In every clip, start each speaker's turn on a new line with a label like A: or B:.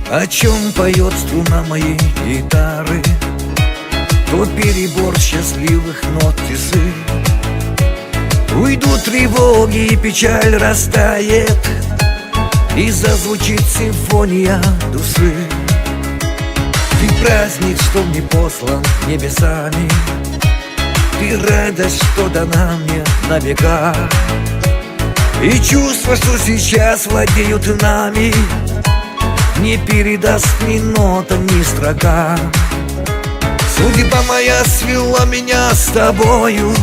A: О чем поет струна моей гитары? Тот перебор счастливых нот тиши. Уйдут тревоги, и печаль растает, и зазвучит симфония души. Ты праздник, что мне послан небесами, ты радость, что дана мне на века. И чувства, что сейчас владеют нами, не передаст ни нота, ни строка. Судьба моя свела меня с тобою,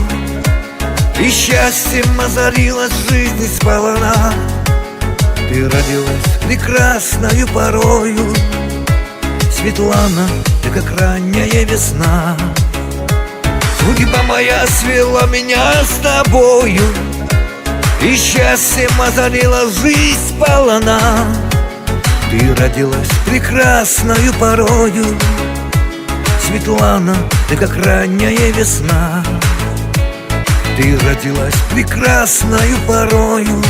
A: и счастьем озарилась жизнь сполна. Ты родилась прекрасною порою, Светлана, ты как ранняя весна. Судьба моя свела меня с тобою, и счастьем озарила жизнь сполна. Ты родилась прекрасною порою, Светлана, ты как ранняя весна. Ты родилась прекрасною порою,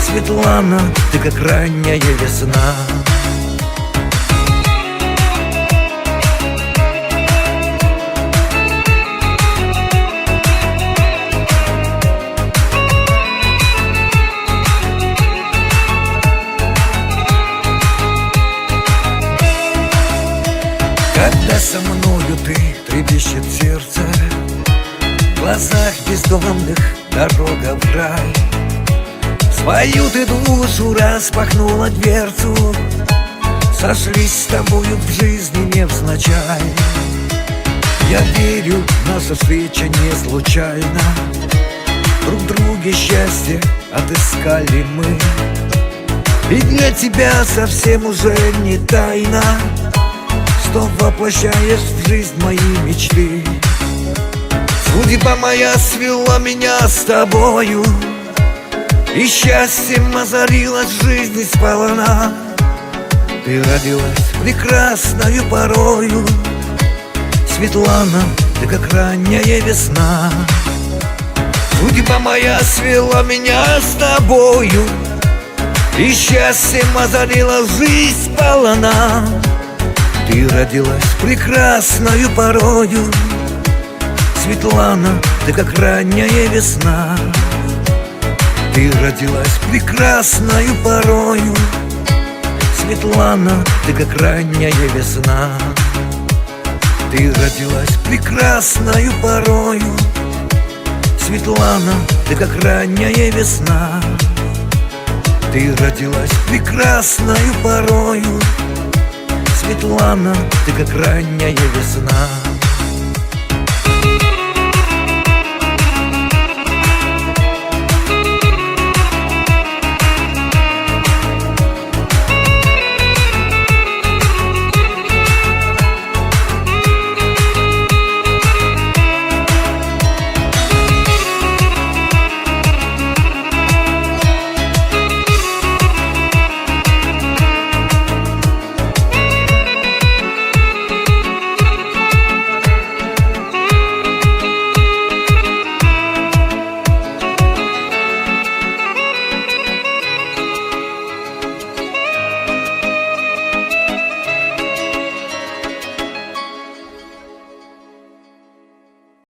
A: Светлана, ты как ранняя весна. Когда со мною ты, трепещет сердце, в глазах бездомных дорога в рай. Свою ты душу распахнула дверцу, сошлись с тобою в жизни невзначай. Я верю, наша встреча не случайна, друг друге счастье отыскали мы. Ведь для тебя совсем уже не тайна, что воплощаешь в жизнь мои мечты. Судьба моя свела меня с тобою, и счастьем озарилась жизнь сполна. Ты родилась прекрасною порою, Светлана, ты как ранняя весна. Судьба моя свела меня с тобою, и счастьем озарила жизнь сполна. Ты родилась прекрасною порою, Светлана, ты как ранняя весна. Ты родилась прекрасною порою, Светлана, ты как ранняя весна. Ты родилась прекрасною порою, Светлана, ты как ранняя весна. Ты родилась прекрасною порою, Светлана, ты как ранняя весна.